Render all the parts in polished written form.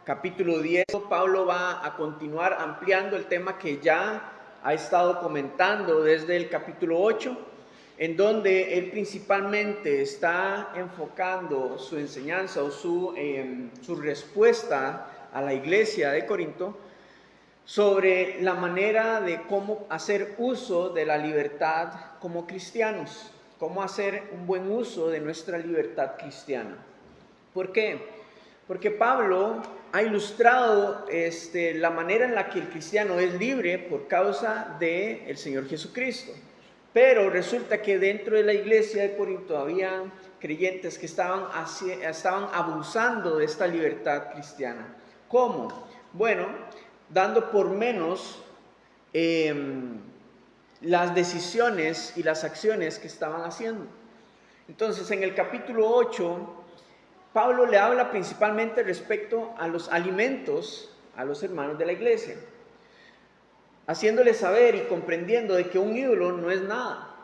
capítulo 10, Pablo va a continuar ampliando el tema que ya ha estado comentando desde el capítulo 8, en donde él principalmente está enfocando su enseñanza o su respuesta a la iglesia de Corinto sobre la manera de cómo hacer uso de la libertad como cristianos, cómo hacer un buen uso de nuestra libertad cristiana. ¿Por qué? Porque Pablo ha ilustrado la manera en la que el cristiano es libre por causa del Señor Jesucristo. Pero resulta que dentro de la iglesia de Corinto había creyentes que estaban abusando de esta libertad cristiana. ¿Cómo? Bueno, dando por menos las decisiones y las acciones que estaban haciendo. Entonces, en el capítulo 8, Pablo le habla principalmente respecto a los alimentos a los hermanos de la iglesia, haciéndoles saber y comprendiendo de que un ídolo no es nada,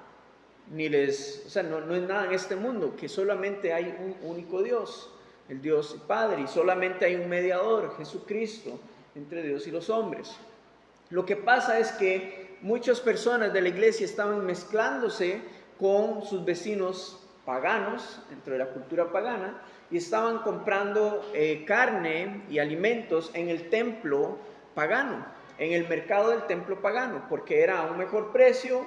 no es nada en este mundo, que solamente hay un único Dios, el Dios Padre, y solamente hay un mediador, Jesucristo, entre Dios y los hombres. Lo que pasa es que muchas personas de la iglesia estaban mezclándose con sus vecinos paganos, dentro de la cultura pagana, y estaban comprando carne y alimentos en el templo pagano, en el mercado del templo pagano, porque era a un mejor precio,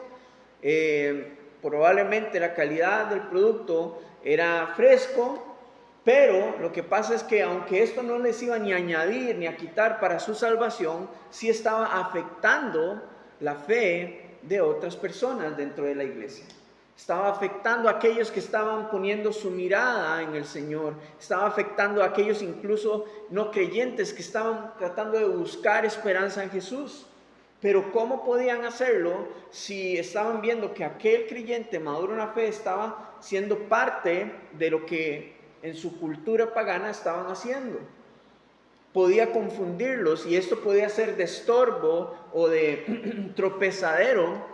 probablemente la calidad del producto era fresco, pero lo que pasa es que aunque esto no les iba ni a añadir ni a quitar para su salvación, sí estaba afectando la fe de otras personas dentro de la iglesia. Estaba afectando a aquellos que estaban poniendo su mirada en el Señor. Estaba afectando a aquellos incluso no creyentes que estaban tratando de buscar esperanza en Jesús. Pero ¿cómo podían hacerlo si estaban viendo que aquel creyente maduro en la fe estaba siendo parte de lo que en su cultura pagana estaban haciendo? Podía confundirlos y esto podía ser de estorbo o de tropezadero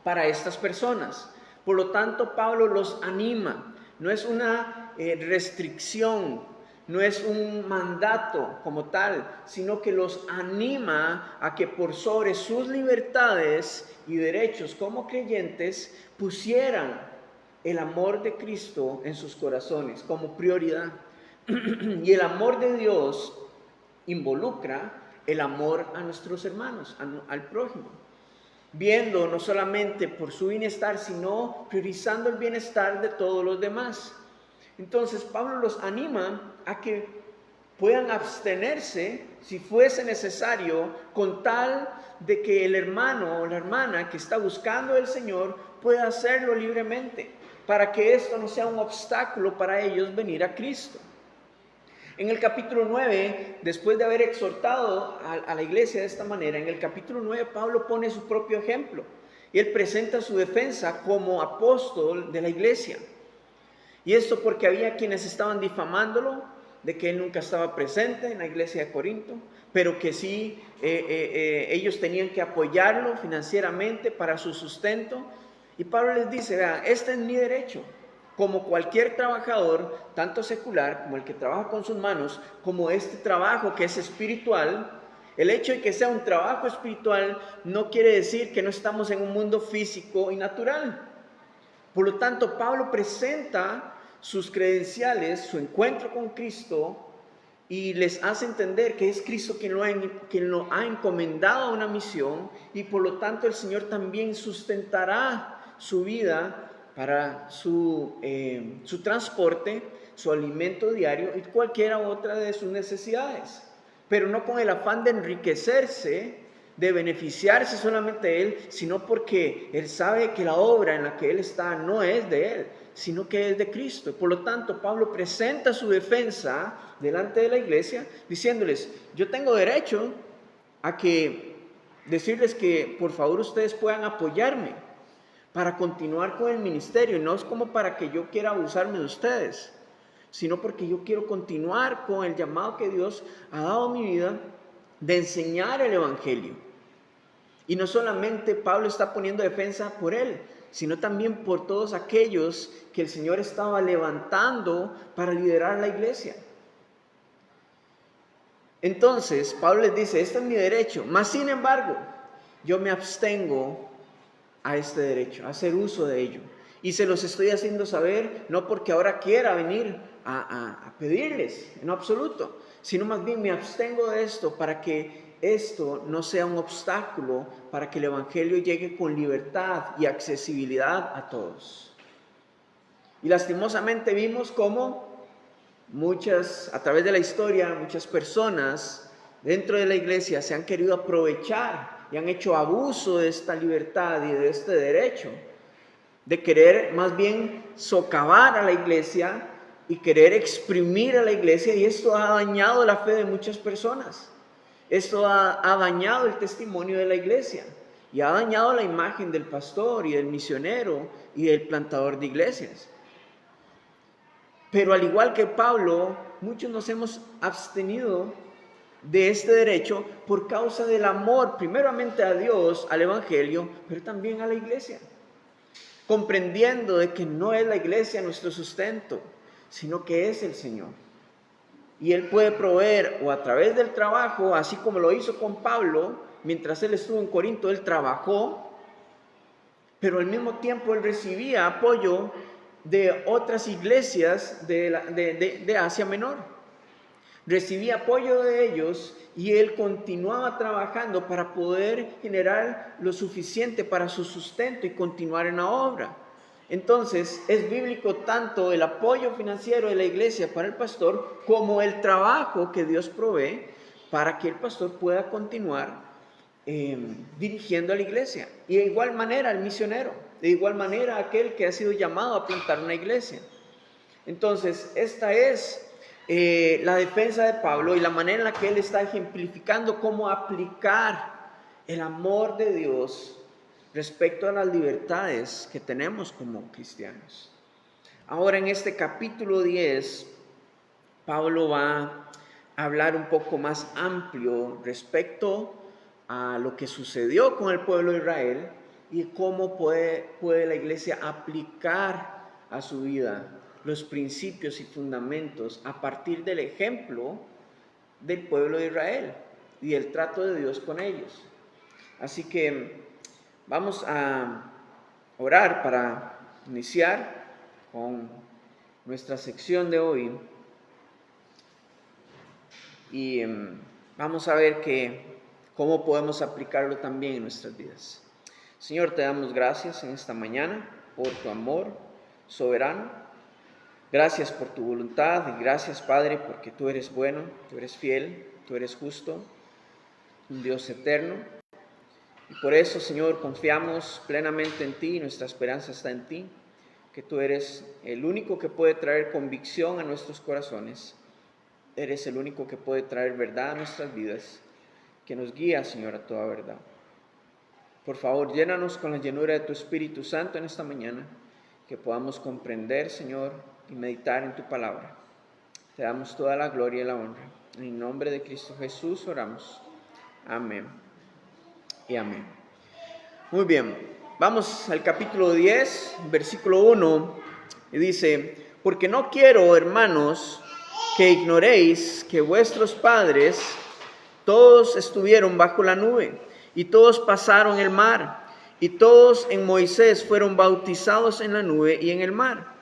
para estas personas. Por lo tanto, Pablo los anima. No es una restricción, no es un mandato como tal, sino que los anima a que por sobre sus libertades y derechos como creyentes pusieran el amor de Cristo en sus corazones como prioridad. Y el amor de Dios involucra el amor a nuestros hermanos, al prójimo, viendo no solamente por su bienestar, sino priorizando el bienestar de todos los demás. Entonces Pablo los anima a que puedan abstenerse si fuese necesario, con tal de que el hermano o la hermana que está buscando al Señor pueda hacerlo libremente, para que esto no sea un obstáculo para ellos venir a Cristo. En el capítulo 9, después de haber exhortado a la iglesia de esta manera, en el capítulo 9 Pablo pone su propio ejemplo y él presenta su defensa como apóstol de la iglesia. Y esto porque había quienes estaban difamándolo de que él nunca estaba presente en la iglesia de Corinto, pero que sí ellos tenían que apoyarlo financieramente para su sustento. Y Pablo les dice: vean, este es mi derecho. Como cualquier trabajador, tanto secular como el que trabaja con sus manos, como este trabajo que es espiritual, el hecho de que sea un trabajo espiritual no quiere decir que no estamos en un mundo físico y natural. Por lo tanto, Pablo presenta sus credenciales, su encuentro con Cristo, y les hace entender que es Cristo quien lo ha encomendado a una misión, y por lo tanto el Señor también sustentará su vida para su transporte, su alimento diario y cualquiera otra de sus necesidades, pero no con el afán de enriquecerse, de beneficiarse solamente de él, sino porque él sabe que la obra en la que él está no es de él, sino que es de Cristo. Por lo tanto, Pablo presenta su defensa delante de la iglesia, diciéndoles: yo tengo derecho a decirles que por favor ustedes puedan apoyarme para continuar con el ministerio. No es como para que yo quiera abusarme de ustedes, sino porque yo quiero continuar con el llamado que Dios ha dado a mi vida de enseñar el evangelio. Y no solamente Pablo está poniendo defensa por él, sino también por todos aquellos que el Señor estaba levantando para liderar la iglesia. Entonces, Pablo les dice, este es mi derecho, mas sin embargo, yo me abstengo a este derecho, a hacer uso de ello. Y se los estoy haciendo saber, no porque ahora quiera venir a pedirles, en absoluto, sino más bien me abstengo de esto para que esto no sea un obstáculo para que el Evangelio llegue con libertad y accesibilidad a todos. Y lastimosamente vimos cómo a través de la historia, muchas personas dentro de la iglesia se han querido aprovechar y han hecho abuso de esta libertad y de este derecho, de querer más bien socavar a la iglesia y querer exprimir a la iglesia, y esto ha dañado la fe de muchas personas. Esto ha dañado el testimonio de la iglesia y ha dañado la imagen del pastor y del misionero y del plantador de iglesias. Pero al igual que Pablo, muchos nos hemos abstenido de este derecho por causa del amor, primeramente a Dios, al Evangelio, pero también a la iglesia. Comprendiendo de que no es la iglesia nuestro sustento, sino que es el Señor. Y Él puede proveer o a través del trabajo, así como lo hizo con Pablo, mientras él estuvo en Corinto, él trabajó, pero al mismo tiempo él recibía apoyo de otras iglesias de Asia Menor. Recibía apoyo de ellos y él continuaba trabajando para poder generar lo suficiente para su sustento y continuar en la obra. Entonces es bíblico tanto el apoyo financiero de la iglesia para el pastor como el trabajo que Dios provee para que el pastor pueda continuar dirigiendo a la iglesia. Y de igual manera el misionero, de igual manera aquel que ha sido llamado a plantar una iglesia. Entonces esta es la defensa de Pablo y la manera en la que él está ejemplificando cómo aplicar el amor de Dios respecto a las libertades que tenemos como cristianos. Ahora en este capítulo 10, Pablo va a hablar un poco más amplio respecto a lo que sucedió con el pueblo de Israel y cómo puede la iglesia aplicar a su vida los principios y fundamentos a partir del ejemplo del pueblo de Israel y el trato de Dios con ellos. Así que vamos a orar para iniciar con nuestra sección de hoy y vamos a ver cómo podemos aplicarlo también en nuestras vidas. Señor, te damos gracias en esta mañana por tu amor soberano. Gracias por tu voluntad y gracias, Padre, porque tú eres bueno, tú eres fiel, tú eres justo, un Dios eterno. Y por eso, Señor, confiamos plenamente en ti, nuestra esperanza está en ti, que tú eres el único que puede traer convicción a nuestros corazones. Eres el único que puede traer verdad a nuestras vidas, que nos guía, Señor, a toda verdad. Por favor, llénanos con la llenura de tu Espíritu Santo en esta mañana, que podamos comprender, Señor, y meditar en tu palabra. Te damos toda la gloria y la honra. En el nombre de Cristo Jesús oramos. Amén y amén. Muy bien, vamos al capítulo 10, versículo 1, y dice: porque no quiero, hermanos, que ignoréis que vuestros padres todos estuvieron bajo la nube, y todos pasaron el mar, y todos en Moisés fueron bautizados en la nube y en el mar.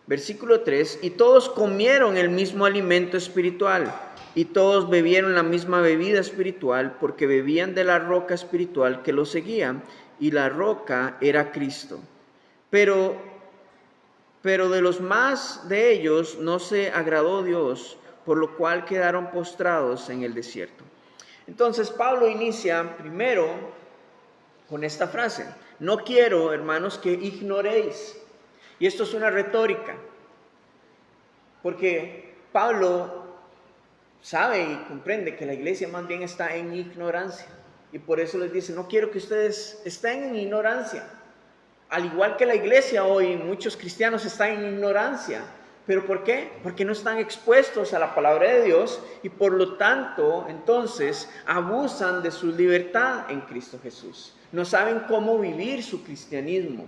Versículo 3, y todos comieron el mismo alimento espiritual, y todos bebieron la misma bebida espiritual, porque bebían de la roca espiritual que los seguía, y la roca era Cristo. Pero de los más de ellos no se agradó Dios, por lo cual quedaron postrados en el desierto. Entonces Pablo inicia primero con esta frase: no quiero, hermanos, que ignoréis. Y esto es una retórica, porque Pablo sabe y comprende que la iglesia más bien está en ignorancia. Y por eso les dice: no quiero que ustedes estén en ignorancia. Al igual que la iglesia hoy, muchos cristianos están en ignorancia. ¿Pero por qué? Porque no están expuestos a la palabra de Dios y por lo tanto, entonces, abusan de su libertad en Cristo Jesús. No saben cómo vivir su cristianismo,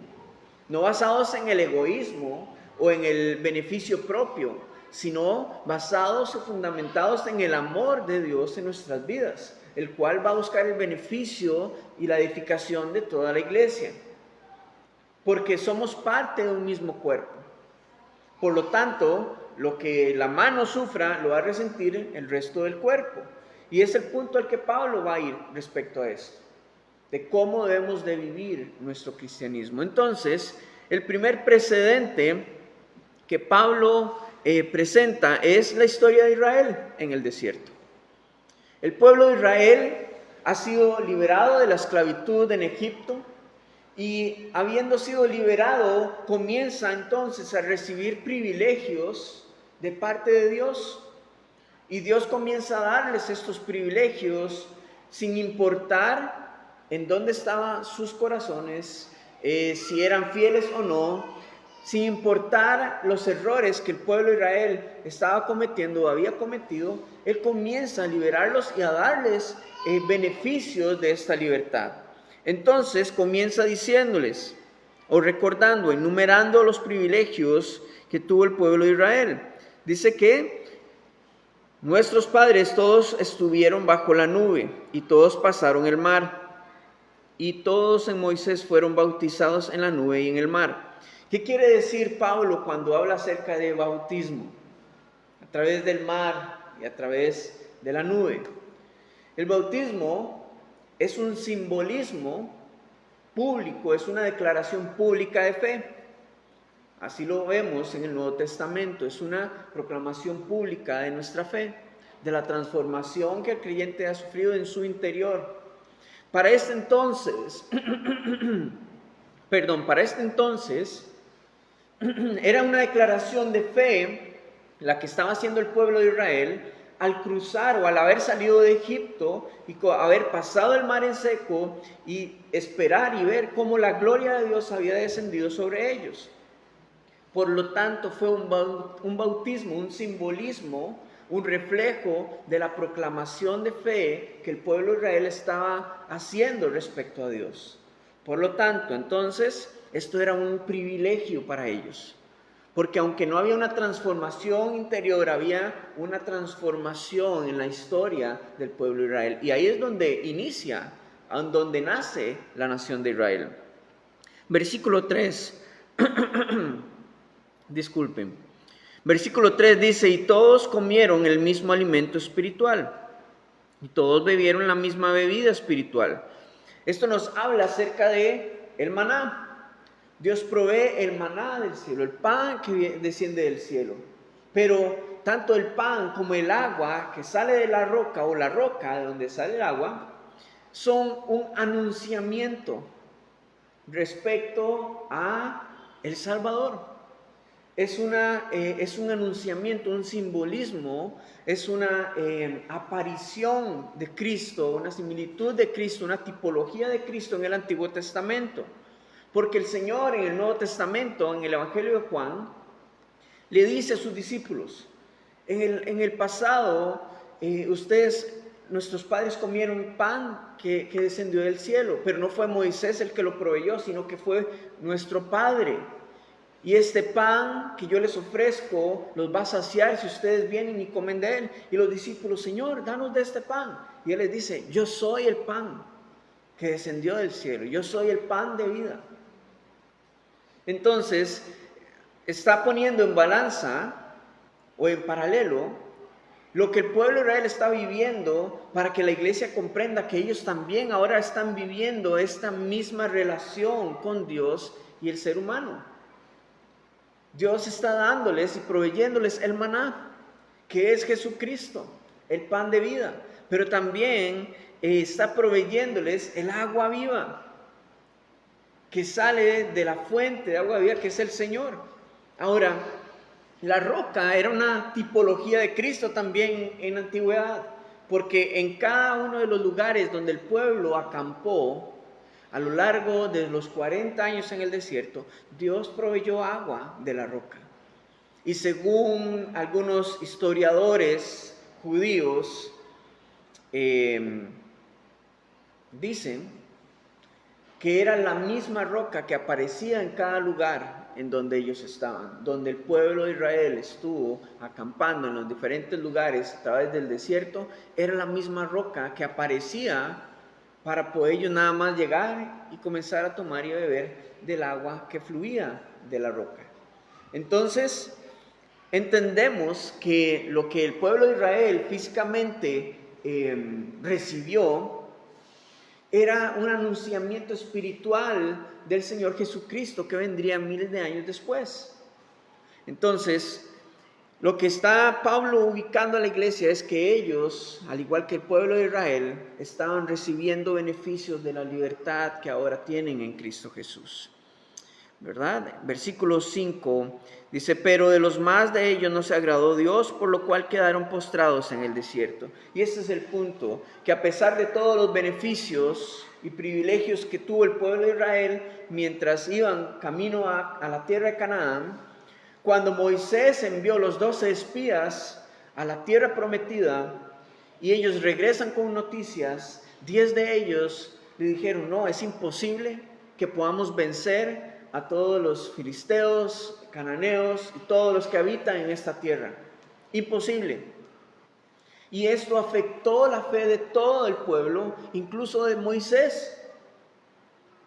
no basados en el egoísmo o en el beneficio propio, sino basados o fundamentados en el amor de Dios en nuestras vidas, el cual va a buscar el beneficio y la edificación de toda la iglesia, porque somos parte de un mismo cuerpo. Por lo tanto, lo que la mano sufra lo va a resentir el resto del cuerpo. Y es el punto al que Pablo va a ir respecto a esto, de cómo debemos de vivir nuestro cristianismo. Entonces, el primer precedente que Pablo presenta es la historia de Israel en el desierto. El pueblo de Israel ha sido liberado de la esclavitud en Egipto y habiendo sido liberado comienza entonces a recibir privilegios de parte de Dios. Y Dios comienza a darles estos privilegios sin importar en dónde estaban sus corazones, si eran fieles o no, sin importar los errores que el pueblo de Israel estaba cometiendo o había cometido. Él comienza a liberarlos y a darles beneficios de esta libertad. Entonces comienza diciéndoles, o recordando, enumerando los privilegios que tuvo el pueblo de Israel. Dice que nuestros padres todos estuvieron bajo la nube y todos pasaron el mar. Y todos en Moisés fueron bautizados en la nube y en el mar. ¿Qué quiere decir Pablo cuando habla acerca de bautismo? A través del mar y a través de la nube. El bautismo es un simbolismo público, es una declaración pública de fe. Así lo vemos en el Nuevo Testamento, es una proclamación pública de nuestra fe, de la transformación que el creyente ha sufrido en su interior. Para este entonces, era una declaración de fe la que estaba haciendo el pueblo de Israel al cruzar o al haber salido de Egipto y haber pasado el mar en seco y esperar y ver cómo la gloria de Dios había descendido sobre ellos. Por lo tanto, fue un bautismo, un simbolismo, un reflejo de la proclamación de fe que el pueblo de Israel estaba haciendo respecto a Dios. Por lo tanto, entonces, esto era un privilegio para ellos. Porque aunque no había una transformación interior, había una transformación en la historia del pueblo de Israel. Y ahí es donde inicia, donde nace la nación de Israel. Versículo 3. Disculpen. Versículo 3 dice, y todos comieron el mismo alimento espiritual, y todos bebieron la misma bebida espiritual. Esto nos habla acerca de el maná. Dios provee el maná del cielo, el pan que desciende del cielo. Pero tanto el pan como el agua que sale de la roca o la roca de donde sale el agua son un anunciamiento respecto a el Salvador. Es un anunciamiento, un simbolismo, es una aparición de Cristo, una similitud de Cristo, una tipología de Cristo en el Antiguo Testamento. Porque el Señor en el Nuevo Testamento, en el Evangelio de Juan, le dice a sus discípulos, en el pasado, nuestros padres comieron pan que descendió del cielo, pero no fue Moisés el que lo proveyó, sino que fue nuestro Padre. Y este pan que yo les ofrezco los va a saciar si ustedes vienen y comen de él. Y los discípulos, Señor, danos de este pan. Y él les dice, yo soy el pan que descendió del cielo, yo soy el pan de vida. Entonces, está poniendo en balanza o en paralelo lo que el pueblo de Israel está viviendo para que la iglesia comprenda que ellos también ahora están viviendo esta misma relación con Dios y el ser humano. Dios está dándoles y proveyéndoles el maná, que es Jesucristo, el pan de vida, pero también está proveyéndoles el agua viva, que sale de la fuente de agua viva, que es el Señor. Ahora, la roca era una tipología de Cristo también en la antigüedad, porque en cada uno de los lugares donde el pueblo acampó, a lo largo de los 40 años en el desierto, Dios proveyó agua de la roca. Y según algunos historiadores judíos, dicen que era la misma roca que aparecía en cada lugar en donde ellos estaban, donde el pueblo de Israel estuvo acampando en los diferentes lugares a través del desierto, era la misma roca que aparecía para poder ellos nada más llegar y comenzar a tomar y a beber del agua que fluía de la roca. Entonces, entendemos que lo que el pueblo de Israel físicamente recibió era un anunciamiento espiritual del Señor Jesucristo que vendría miles de años después. Entonces, lo que está Pablo ubicando a la iglesia es que ellos, al igual que el pueblo de Israel, estaban recibiendo beneficios de la libertad que ahora tienen en Cristo Jesús. ¿Verdad? Versículo 5 dice, pero de los más de ellos no se agradó Dios, por lo cual quedaron postrados en el desierto. Y este es el punto, que a pesar de todos los beneficios y privilegios que tuvo el pueblo de Israel mientras iban camino a la tierra de Canaán, cuando Moisés envió los 12 espías a la tierra prometida y ellos regresan con noticias, 10 de ellos le dijeron, no, es imposible que podamos vencer a todos los filisteos, cananeos y todos los que habitan en esta tierra. Imposible. Y esto afectó la fe de todo el pueblo, incluso de Moisés.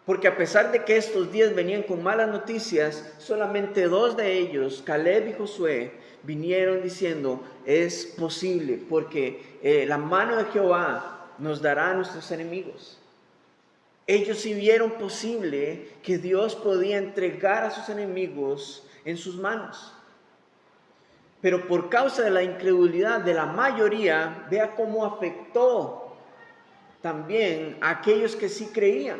Porque a pesar de que estos 10 venían con malas noticias, solamente 2 de ellos, Caleb y Josué, vinieron diciendo, es posible, porque la mano de Jehová nos dará a nuestros enemigos. Ellos sí vieron posible que Dios podía entregar a sus enemigos en sus manos. Pero por causa de la incredulidad de la mayoría, vea cómo afectó también a aquellos que sí creían.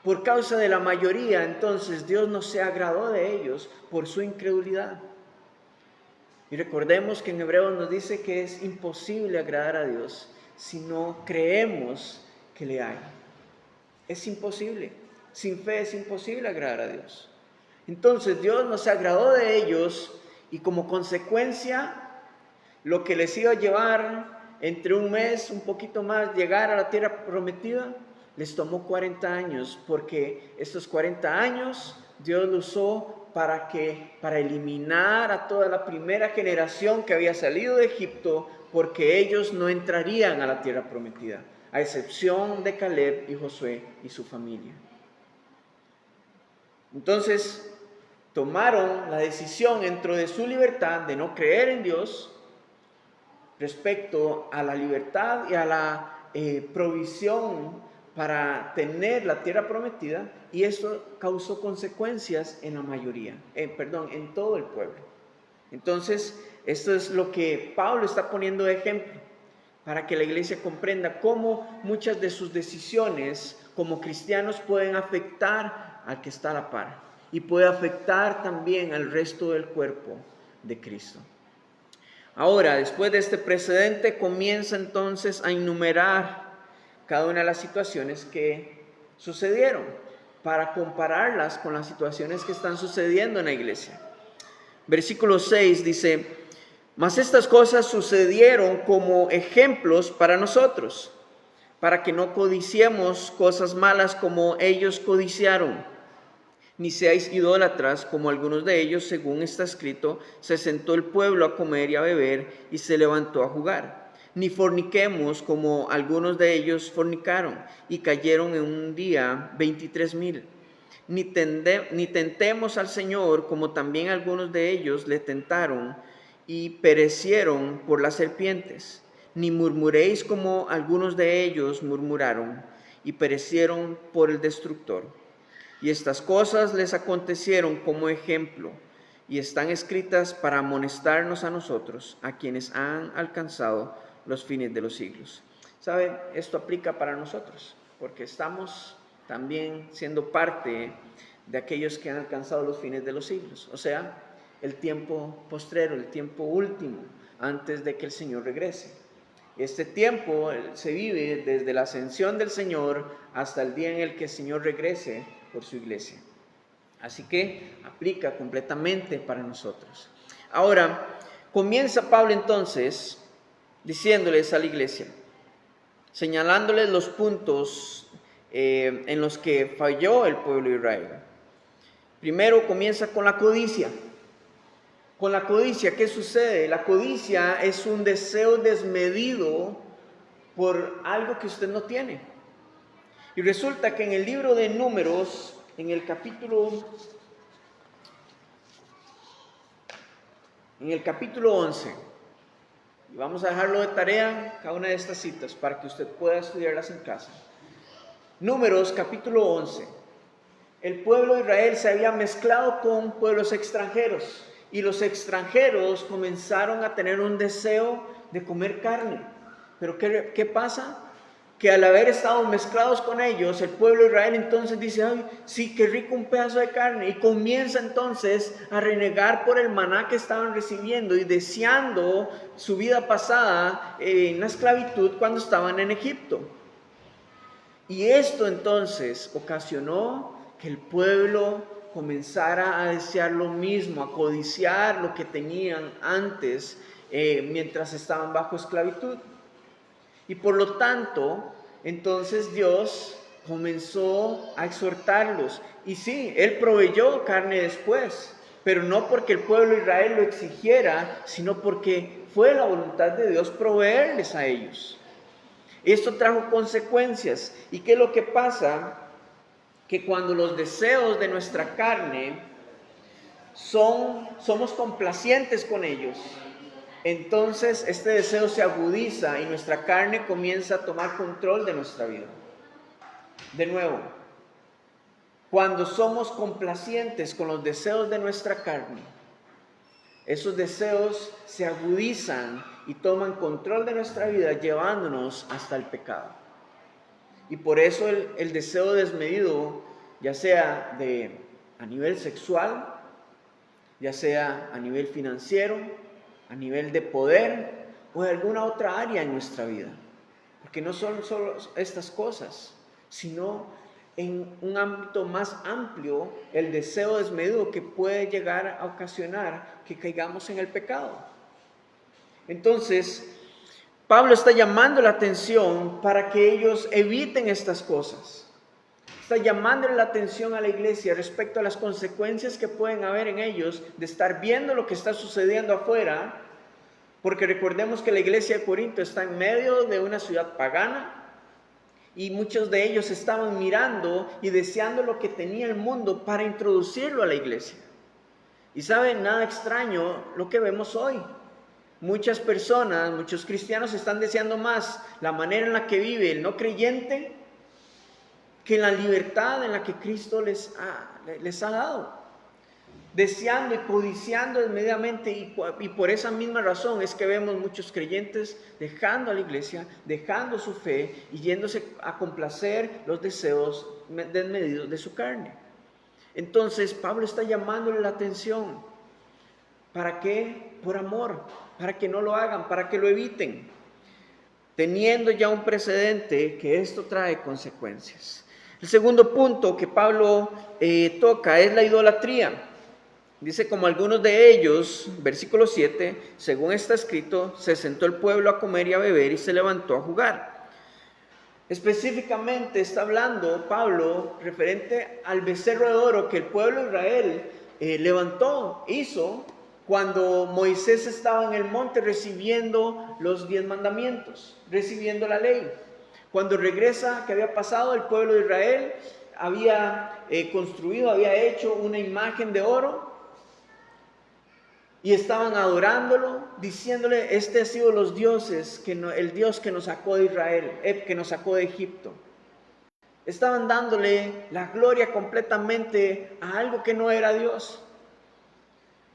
Por causa de la mayoría, entonces Dios no se agradó de ellos por su incredulidad. Y recordemos que en Hebreos nos dice que es imposible agradar a Dios si no creemos que le hay. Es imposible. Sin fe es imposible agradar a Dios. Entonces Dios no se agradó de ellos y como consecuencia lo que les iba a llevar entre un mes, un poquito más, llegar a la tierra prometida, les tomó 40 años, porque estos 40 años Dios lo usó para eliminar a toda la primera generación que había salido de Egipto, porque ellos no entrarían a la tierra prometida, a excepción de Caleb y Josué y su familia. Entonces, tomaron la decisión dentro de su libertad de no creer en Dios respecto a la libertad y a la provisión para tener la tierra prometida, y esto causó consecuencias en la mayoría, en todo el pueblo. Entonces, esto es lo que Pablo está poniendo de ejemplo, para que la iglesia comprenda cómo muchas de sus decisiones como cristianos pueden afectar al que está a la par, y puede afectar también al resto del cuerpo de Cristo. Ahora, después de este precedente, comienza entonces a enumerar cada una de las situaciones que sucedieron para compararlas con las situaciones que están sucediendo en la iglesia. Versículo 6 dice, mas estas cosas sucedieron como ejemplos para nosotros, para que no codiciemos cosas malas como ellos codiciaron, ni seáis idólatras como algunos de ellos, según está escrito, se sentó el pueblo a comer y a beber y se levantó a jugar. Ni forniquemos como algunos de ellos fornicaron y cayeron en un día 23,000. Ni tentemos al Señor como también algunos de ellos le tentaron y perecieron por las serpientes. Ni murmuréis como algunos de ellos murmuraron y perecieron por el destructor. Y estas cosas les acontecieron como ejemplo y están escritas para amonestarnos a nosotros, a quienes han alcanzado los fines de los siglos. ¿Sabe? Esto aplica para nosotros, porque estamos también siendo parte de aquellos que han alcanzado los fines de los siglos, o sea, el tiempo postrero, el tiempo último, antes de que el Señor regrese. Este tiempo se vive desde la ascensión del Señor hasta el día en el que el Señor regrese por su iglesia. Así que aplica completamente para nosotros. Ahora, comienza Pablo entonces diciéndoles a la iglesia, señalándoles los puntos en los que falló el pueblo de Israel. Primero comienza con la codicia. Con la codicia, ¿qué sucede? La codicia es un deseo desmedido por algo que usted no tiene. Y resulta que en el libro de Números, en el capítulo 11, y vamos a dejarlo de tarea cada una de estas citas para que usted pueda estudiarlas en casa. Números capítulo 11. El pueblo de Israel se había mezclado con pueblos extranjeros y los extranjeros comenzaron a tener un deseo de comer carne. Pero ¿qué pasa? Que al haber estado mezclados con ellos, el pueblo de Israel entonces dice, ay, sí, qué rico un pedazo de carne, y comienza entonces a renegar por el maná que estaban recibiendo y deseando su vida pasada en la esclavitud cuando estaban en Egipto. Y esto entonces ocasionó que el pueblo comenzara a desear lo mismo, a codiciar lo que tenían antes mientras estaban bajo esclavitud. Y por lo tanto, entonces Dios comenzó a exhortarlos. Y sí, Él proveyó carne después, pero no porque el pueblo de Israel lo exigiera, sino porque fue la voluntad de Dios proveerles a ellos. Esto trajo consecuencias. ¿Y qué es lo que pasa? Que cuando los deseos de nuestra carne somos complacientes con ellos, entonces este deseo se agudiza y nuestra carne comienza a tomar control de nuestra vida. De nuevo, cuando somos complacientes con los deseos de nuestra carne, esos deseos se agudizan y toman control de nuestra vida, llevándonos hasta el pecado. Y por eso el deseo desmedido, ya sea a nivel sexual, ya sea a nivel financiero, a nivel de poder o de alguna otra área en nuestra vida. Porque no son solo estas cosas, sino en un ámbito más amplio, el deseo desmedido que puede llegar a ocasionar que caigamos en el pecado. Entonces, Pablo está llamando la atención para que ellos eviten estas cosas. Está llamándole la atención a la iglesia respecto a las consecuencias que pueden haber en ellos de estar viendo lo que está sucediendo afuera, porque recordemos que la iglesia de Corinto está en medio de una ciudad pagana y muchos de ellos estaban mirando y deseando lo que tenía el mundo para introducirlo a la iglesia. Y saben, nada extraño lo que vemos hoy. Muchas personas, muchos cristianos están deseando más la manera en la que vive el no creyente que la libertad en la que Cristo les ha dado. Deseando y codiciando desmedidamente, y por esa misma razón es que vemos muchos creyentes dejando a la iglesia, dejando su fe y yéndose a complacer los deseos desmedidos de su carne. Entonces Pablo está llamándole la atención. ¿Para qué? Por amor, para que no lo hagan, para que lo eviten, teniendo ya un precedente que esto trae consecuencias. El segundo punto que Pablo toca es la idolatría. Dice, como algunos de ellos, versículo 7, según está escrito, se sentó el pueblo a comer y a beber y se levantó a jugar. Específicamente está hablando Pablo referente al becerro de oro que el pueblo de Israel hizo cuando Moisés estaba en el monte recibiendo los 10 mandamientos, recibiendo la ley. Cuando regresa, ¿qué había pasado? El pueblo de Israel había había hecho una imagen de oro y estaban adorándolo, diciéndole, este ha sido el Dios que nos sacó de Israel, que nos sacó de Egipto. Estaban dándole la gloria completamente a algo que no era Dios.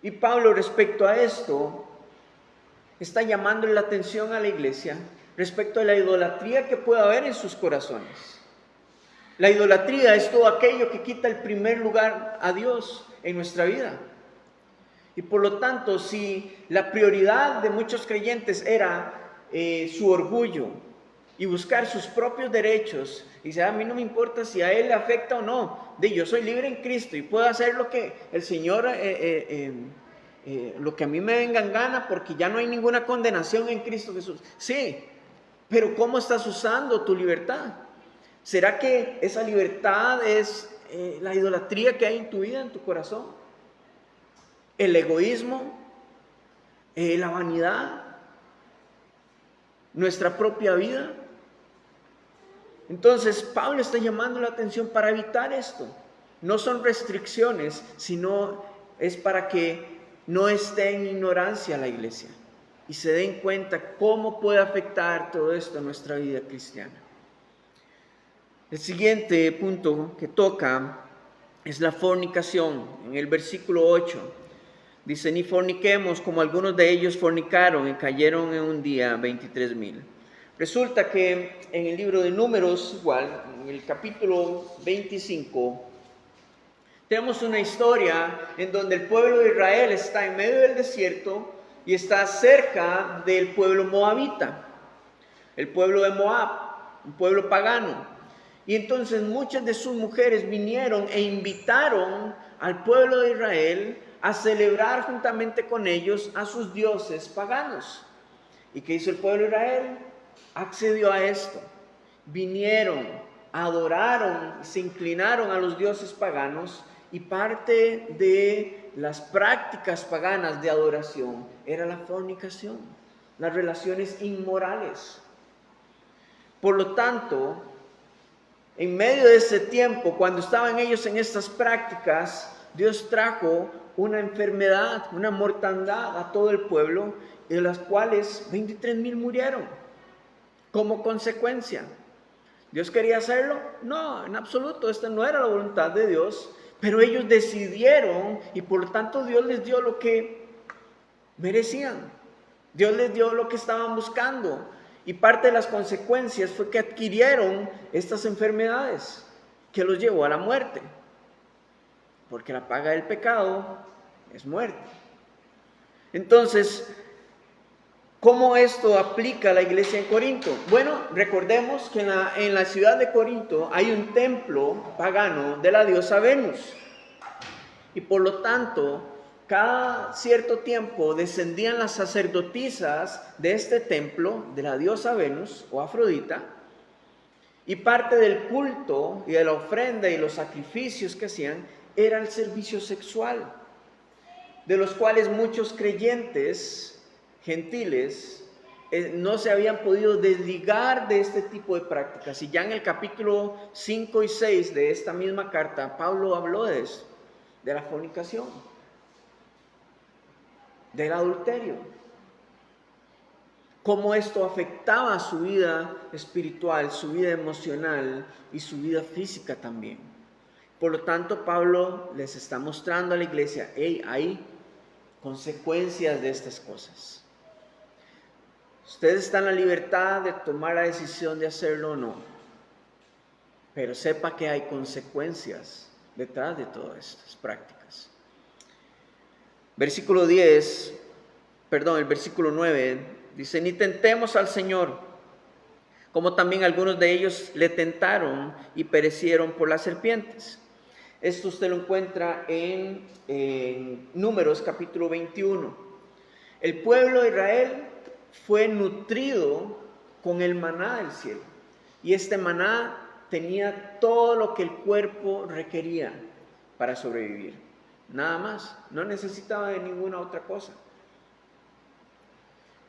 Y Pablo, respecto a esto, está llamándole la atención a la iglesia respecto a la idolatría que puede haber en sus corazones. La idolatría es todo aquello que quita el primer lugar a Dios en nuestra vida. Y por lo tanto, si la prioridad de muchos creyentes era su orgullo y buscar sus propios derechos, y dice, a mí no me importa si a él le afecta o no, yo soy libre en Cristo y puedo hacer lo que el Señor, lo que a mí me venga en gana, porque ya no hay ninguna condenación en Cristo Jesús. Sí, pero ¿cómo estás usando tu libertad? ¿Será que esa libertad es la idolatría que hay en tu vida, en tu corazón? ¿El egoísmo? ¿La vanidad? ¿Nuestra propia vida? Entonces, Pablo está llamando la atención para evitar esto. No son restricciones, sino es para que no esté en ignorancia la iglesia y se den cuenta cómo puede afectar todo esto a nuestra vida cristiana. El siguiente punto que toca es la fornicación. En el versículo 8 dice: ni forniquemos como algunos de ellos fornicaron y cayeron en un día 23,000. Resulta que en el libro de Números, igual, en el capítulo 25, tenemos una historia en donde el pueblo de Israel está en medio del desierto y está cerca del pueblo moabita, el pueblo de Moab, un pueblo pagano. Y entonces muchas de sus mujeres vinieron e invitaron al pueblo de Israel a celebrar juntamente con ellos a sus dioses paganos. ¿Y qué hizo el pueblo de Israel? Accedió a esto. Vinieron, adoraron, se inclinaron a los dioses paganos, y parte de las prácticas paganas de adoración era la fornicación, las relaciones inmorales. Por lo tanto, en medio de ese tiempo, cuando estaban ellos en estas prácticas, Dios trajo una enfermedad, una mortandad a todo el pueblo, de las cuales 23,000 murieron como consecuencia. ¿Dios quería hacerlo? No, en absoluto, esta no era la voluntad de Dios, pero ellos decidieron y por lo tanto Dios les dio lo que merecían. Dios les dio lo que estaban buscando. Y parte de las consecuencias fue que adquirieron estas enfermedades que los llevó a la muerte. Porque la paga del pecado es muerte. Entonces, ¿cómo esto aplica a la iglesia en Corinto? Bueno, recordemos que en la ciudad de Corinto hay un templo pagano de la diosa Venus. Y por lo tanto, cada cierto tiempo descendían las sacerdotisas de este templo, de la diosa Venus o Afrodita, y parte del culto y de la ofrenda y los sacrificios que hacían era el servicio sexual, de los cuales muchos creyentes gentiles no se habían podido desligar de este tipo de prácticas. Y ya en el capítulo 5 y 6 de esta misma carta, Pablo habló de eso, de la fornicación, del adulterio, cómo esto afectaba su vida espiritual, su vida emocional y su vida física también. Por lo tanto, Pablo les está mostrando a la iglesia: hey, hay consecuencias de estas cosas. Ustedes están en la libertad de tomar la decisión de hacerlo o no, pero sepa que hay consecuencias detrás de todas estas prácticas. El versículo 9 dice: ni tentemos al Señor, como también algunos de ellos le tentaron y perecieron por las serpientes. Esto usted lo encuentra en Números capítulo 21. El pueblo de Israel fue nutrido con el maná del cielo, y este maná tenía todo lo que el cuerpo requería para sobrevivir, nada más, no necesitaba de ninguna otra cosa.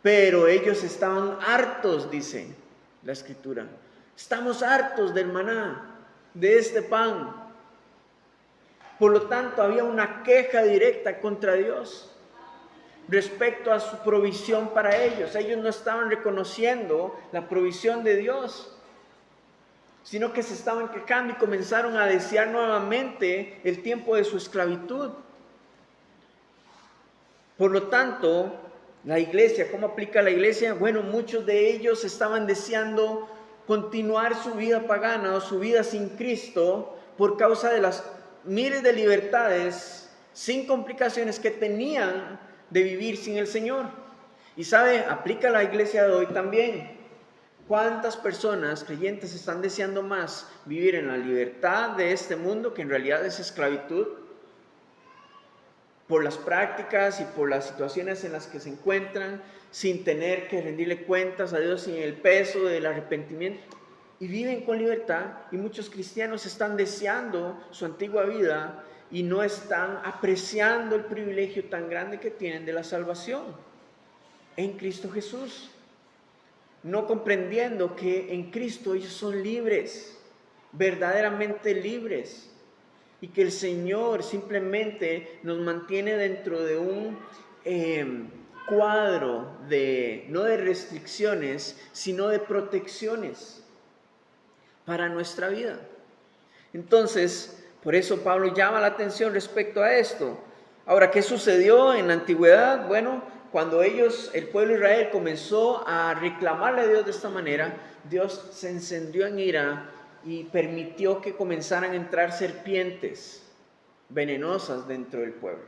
Pero ellos estaban hartos, dice la escritura, estamos hartos del maná, de este pan. Por lo tanto, había una queja directa contra Dios respecto a su provisión para ellos. Ellos no estaban reconociendo la provisión de Dios, sino que se estaban quejando y comenzaron a desear nuevamente el tiempo de su esclavitud. Por lo tanto, la iglesia, ¿cómo aplica la iglesia? Bueno, muchos de ellos estaban deseando continuar su vida pagana o su vida sin Cristo por causa de las miles de libertades sin complicaciones que tenían de vivir sin el Señor. Y sabe, aplica a la iglesia de hoy también. ¿Cuántas personas creyentes están deseando más vivir en la libertad de este mundo, que en realidad es esclavitud, por las prácticas y por las situaciones en las que se encuentran, sin tener que rendirle cuentas a Dios, sin el peso del arrepentimiento? y viven con libertad, y muchos cristianos están deseando su antigua vida y no están apreciando el privilegio tan grande que tienen de la salvación en Cristo Jesús, no comprendiendo que en Cristo ellos son libres, verdaderamente libres, y que el Señor simplemente nos mantiene dentro de un cuadro no de restricciones, sino de protecciones para nuestra vida. Entonces, por eso Pablo llama la atención respecto a esto. Ahora, ¿qué sucedió en la antigüedad? Bueno, cuando el pueblo de Israel comenzó a reclamarle a Dios de esta manera, Dios se encendió en ira y permitió que comenzaran a entrar serpientes venenosas dentro del pueblo.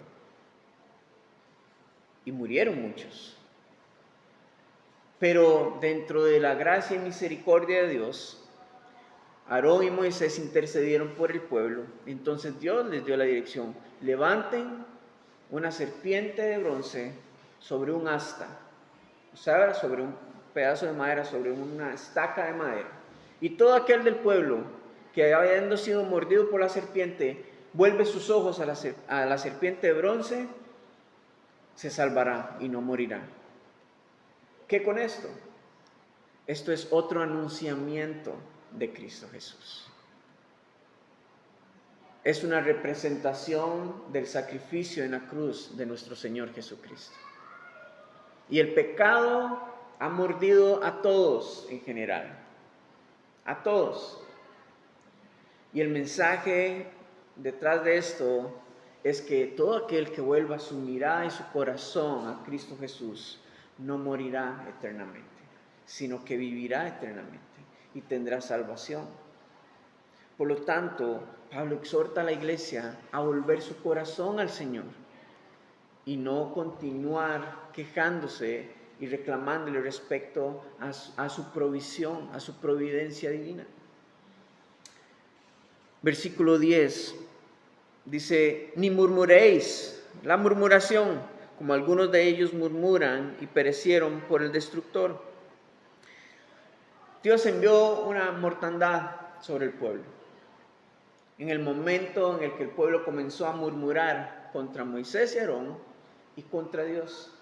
Y murieron muchos. Pero dentro de la gracia y misericordia de Dios, Aarón y Moisés intercedieron por el pueblo. Entonces Dios les dio la dirección: levanten una serpiente de bronce sobre un asta, o sea, sobre un pedazo de madera, sobre una estaca de madera. Y todo aquel del pueblo que habiendo sido mordido por la serpiente, vuelve sus ojos a la serpiente de bronce, se salvará y no morirá. ¿Qué con esto? Esto es otro anunciamiento de Cristo Jesús. Es una representación del sacrificio en la cruz de nuestro Señor Jesucristo. Y el pecado ha mordido a todos en general, a todos. Y el mensaje detrás de esto es que todo aquel que vuelva su mirada y su corazón a Cristo Jesús no morirá eternamente, sino que vivirá eternamente y tendrá salvación. Por lo tanto, Pablo exhorta a la iglesia a volver su corazón al Señor y no continuar quejándose y reclamándole respecto a su provisión, a su providencia divina. Versículo 10 dice: ni murmuréis, la murmuración, como algunos de ellos murmuran y perecieron por el destructor. Dios envió una mortandad sobre el pueblo. En el momento en el que el pueblo comenzó a murmurar contra Moisés y Aarón y contra Dios.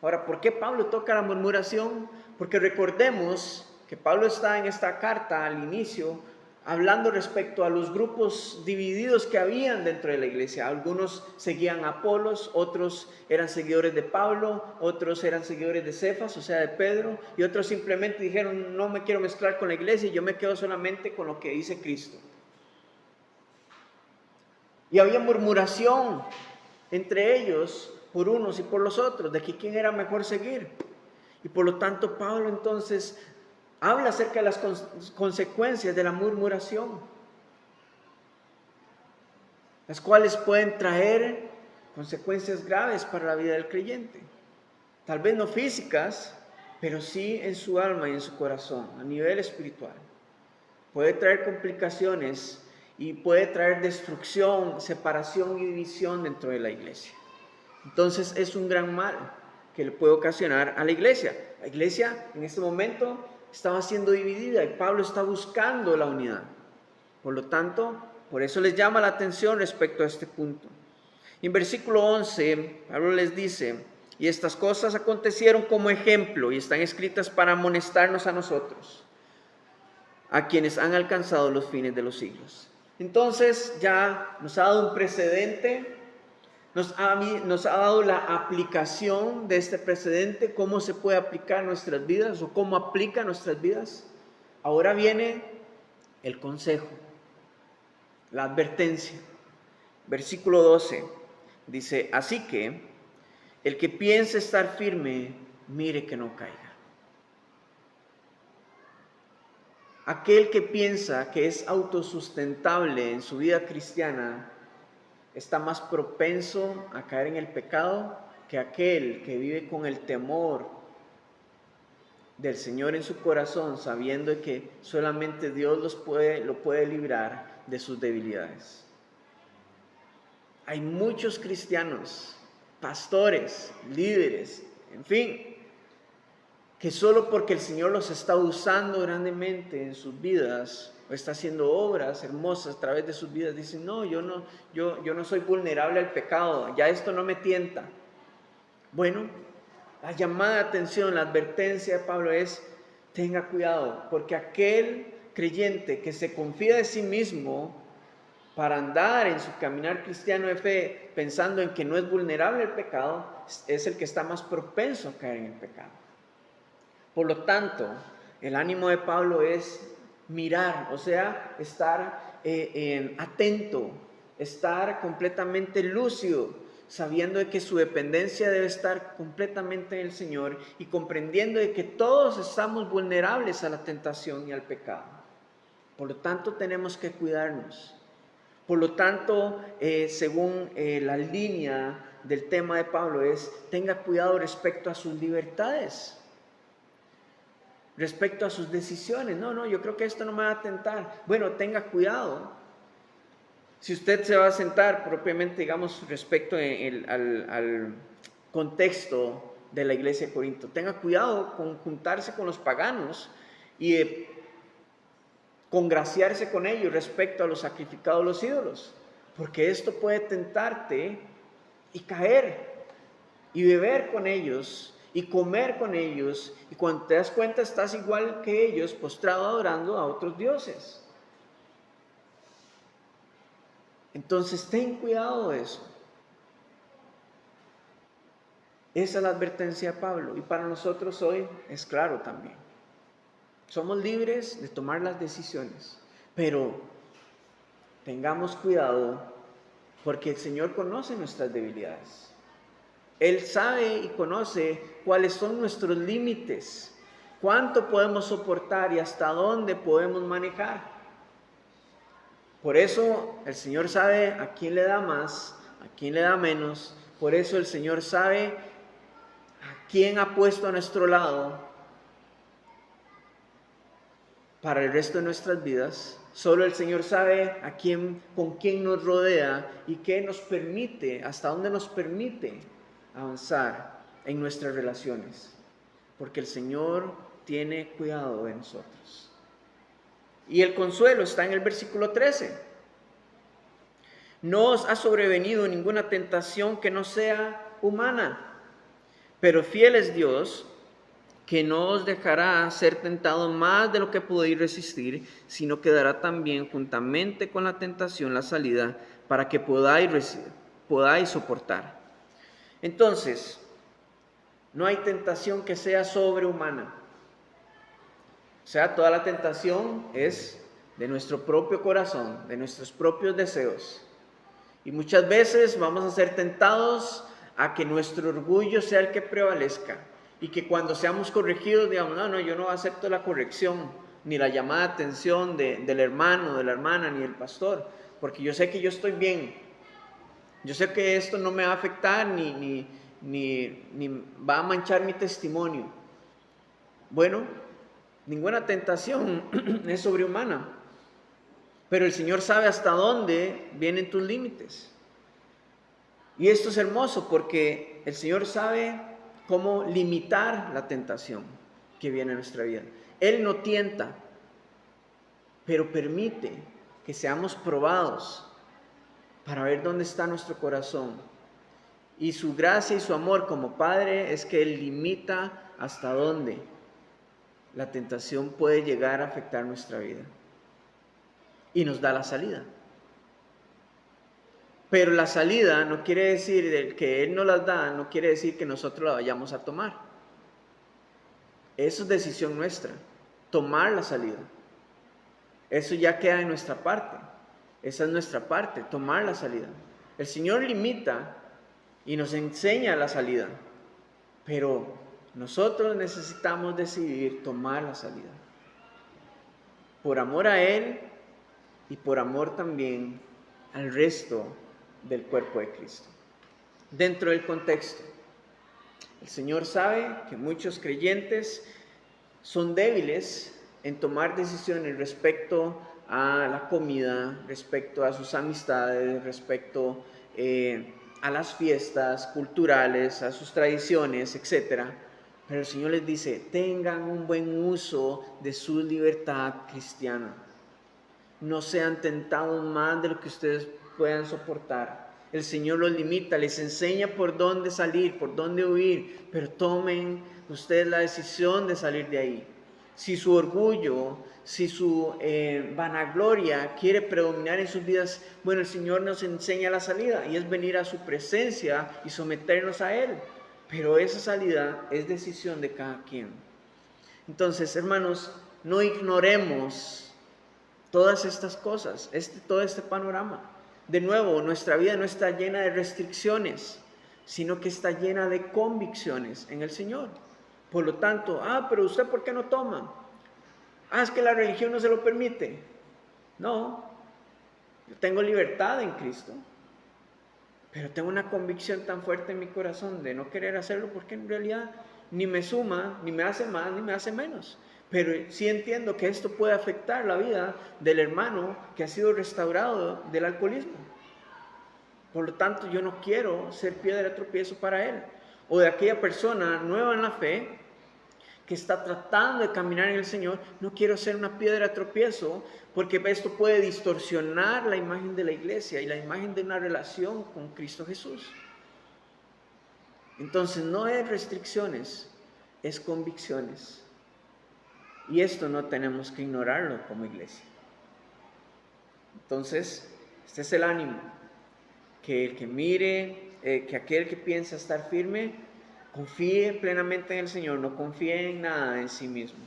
Ahora, ¿por qué Pablo toca la murmuración? Porque recordemos que Pablo está en esta carta al inicio hablando respecto a los grupos divididos que habían dentro de la iglesia. Algunos seguían a Apolos, otros eran seguidores de Pablo, otros eran seguidores de Cefas, o sea, de Pedro, y otros simplemente dijeron: no me quiero mezclar con la iglesia, yo me quedo solamente con lo que dice Cristo. Y había murmuración entre ellos por unos y por los otros, de que quién era mejor seguir. Y por lo tanto Pablo entonces habla acerca de las consecuencias de la murmuración, las cuales pueden traer consecuencias graves para la vida del creyente. Tal vez no físicas, pero sí en su alma y en su corazón, a nivel espiritual. Puede traer complicaciones y puede traer destrucción, separación y división dentro de la iglesia. Entonces es un gran mal que le puede ocasionar a la iglesia. La iglesia en este momento estaba siendo dividida y Pablo está buscando la unidad. Por lo tanto, por eso les llama la atención respecto a este punto. En versículo 11, Pablo les dice: y estas cosas acontecieron como ejemplo y están escritas para amonestarnos a nosotros, a quienes han alcanzado los fines de los siglos. Entonces ya nos ha dado un precedente, nos ha dado la aplicación de este precedente, cómo se puede aplicar en nuestras vidas o cómo aplica nuestras vidas. Ahora viene el consejo, la advertencia. Versículo 12 dice: así que el que piense estar firme, mire que no caiga. Aquel que piensa que es autosustentable en su vida cristiana está más propenso a caer en el pecado que aquel que vive con el temor del Señor en su corazón, sabiendo que solamente Dios lo puede librar de sus debilidades. Hay muchos cristianos, pastores, líderes, en fin, que solo porque el Señor los está usando grandemente en sus vidas, o está haciendo obras hermosas a través de sus vidas, dicen, no, yo no soy vulnerable al pecado, ya esto no me tienta. Bueno, la llamada de atención, la advertencia de Pablo es, tenga cuidado, porque aquel creyente que se confía de sí mismo para andar en su caminar cristiano de fe, pensando en que no es vulnerable al pecado, es el que está más propenso a caer en el pecado. Por lo tanto, el ánimo de Pablo es mirar, o sea, estar atento, estar completamente lúcido, sabiendo de que su dependencia debe estar completamente en el Señor y comprendiendo de que todos estamos vulnerables a la tentación y al pecado. Por lo tanto, tenemos que cuidarnos. Por lo tanto, según la línea del tema de Pablo es, tenga cuidado respecto a sus libertades, respecto a sus decisiones. No, yo creo que esto no me va a tentar. Bueno, tenga cuidado. Si usted se va a sentar propiamente, digamos, respecto al contexto de la iglesia de Corinto, tenga cuidado con juntarse con los paganos y congraciarse con ellos respecto a los sacrificados los ídolos, porque esto puede tentarte y caer y beber con ellos y comer con ellos, y cuando te das cuenta estás igual que ellos, postrado adorando a otros dioses. Entonces ten cuidado de eso. Esa es la advertencia de Pablo, y para nosotros hoy es claro también. Somos libres de tomar las decisiones, pero tengamos cuidado porque el Señor conoce nuestras debilidades. Él sabe y conoce cuáles son nuestros límites, cuánto podemos soportar y hasta dónde podemos manejar. Por eso el Señor sabe a quién le da más, a quién le da menos. Por eso el Señor sabe a quién ha puesto a nuestro lado para el resto de nuestras vidas. Solo el Señor sabe con quién nos rodea y qué nos permite, hasta dónde nos permite avanzar en nuestras relaciones. Porque el Señor tiene cuidado de nosotros. Y el consuelo está en el versículo 13. No os ha sobrevenido ninguna tentación que no sea humana, pero fiel es Dios, que no os dejará ser tentado más de lo que podéis resistir, sino que dará también juntamente con la tentación la salida para que podáis soportar. Entonces, no hay tentación que sea sobrehumana. O sea, toda la tentación es de nuestro propio corazón, de nuestros propios deseos. Y muchas veces vamos a ser tentados a que nuestro orgullo sea el que prevalezca. Y que cuando seamos corregidos, digamos, no, yo no acepto la corrección, ni la llamada de atención del hermano, de la hermana, ni del pastor, porque yo sé que yo estoy bien. Yo sé que esto no me va a afectar, ni va a manchar mi testimonio. Bueno, ninguna tentación es sobrehumana, pero el Señor sabe hasta dónde vienen tus límites. Y esto es hermoso porque el Señor sabe cómo limitar la tentación que viene a nuestra vida. Él no tienta, pero permite que seamos probados para ver dónde está nuestro corazón. Y su gracia y su amor como Padre es que Él limita hasta dónde la tentación puede llegar a afectar nuestra vida. Y nos da la salida. Pero la salida no quiere decir que Él nos las da, no quiere decir que nosotros la vayamos a tomar. Eso es decisión nuestra, tomar la salida. Eso ya queda en nuestra parte. Esa es nuestra parte, tomar la salida. El Señor limita y nos enseña la salida, pero nosotros necesitamos decidir tomar la salida. Por amor a Él y por amor también al resto del cuerpo de Cristo. Dentro del contexto, el Señor sabe que muchos creyentes son débiles en tomar decisiones respecto a la comida, respecto a sus amistades, respecto a las fiestas culturales, a sus tradiciones, etc. Pero el Señor les dice, tengan un buen uso de su libertad cristiana. No sean tentados más de lo que ustedes puedan soportar. El Señor los limita, les enseña por dónde salir, por dónde huir, pero tomen ustedes la decisión de salir de ahí. Si su orgullo, si su vanagloria quiere predominar en sus vidas, bueno, el Señor nos enseña la salida y es venir a su presencia y someternos a Él. Pero esa salida es decisión de cada quien. Entonces, hermanos, no ignoremos todas estas cosas, todo este panorama. De nuevo, nuestra vida no está llena de restricciones, sino que está llena de convicciones en el Señor. Por lo tanto, pero usted ¿por qué no toma? Es que la religión no se lo permite. No, yo tengo libertad en Cristo, pero tengo una convicción tan fuerte en mi corazón de no querer hacerlo porque en realidad ni me suma, ni me hace más, ni me hace menos. Pero sí entiendo que esto puede afectar la vida del hermano que ha sido restaurado del alcoholismo. Por lo tanto, yo no quiero ser piedra de tropiezo para él. O de aquella persona nueva en la fe que está tratando de caminar en el Señor, no quiero ser una piedra de tropiezo porque esto puede distorsionar la imagen de la iglesia y la imagen de una relación con Cristo Jesús. Entonces, no es restricciones, es convicciones. Y esto no tenemos que ignorarlo como iglesia. Entonces, este es el ánimo. Que el que mire, que aquel que piensa estar firme, confíe plenamente en el Señor, no confíe en nada en sí mismo.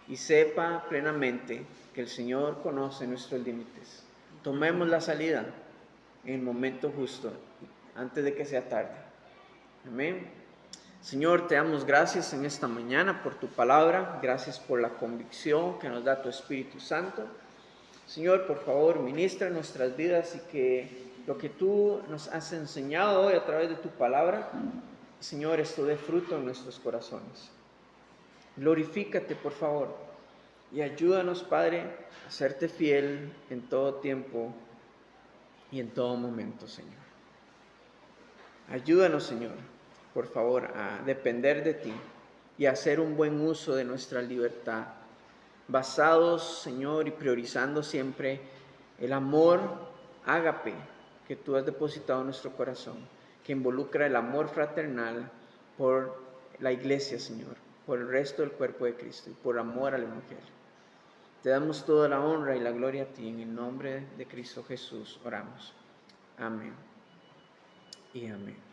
Y sepa plenamente que el Señor conoce nuestros límites. Tomemos la salida en el momento justo, antes de que sea tarde. Amén. Señor, te damos gracias en esta mañana por tu palabra, gracias por la convicción que nos da tu Espíritu Santo. Señor, por favor, ministra nuestras vidas y que lo que tú nos has enseñado hoy a través de tu palabra, Señor, esto dé fruto en nuestros corazones. Glorifícate, por favor, y ayúdanos, Padre, a serte fiel en todo tiempo y en todo momento, Señor. Ayúdanos, Señor, por favor, a depender de ti y a hacer un buen uso de nuestra libertad, basados, Señor, y priorizando siempre el amor ágape que tú has depositado en nuestro corazón, que involucra el amor fraternal por la iglesia, Señor, por el resto del cuerpo de Cristo y por amor al Evangelio. Te damos toda la honra y la gloria a ti, en el nombre de Cristo Jesús oramos. Amén y amén.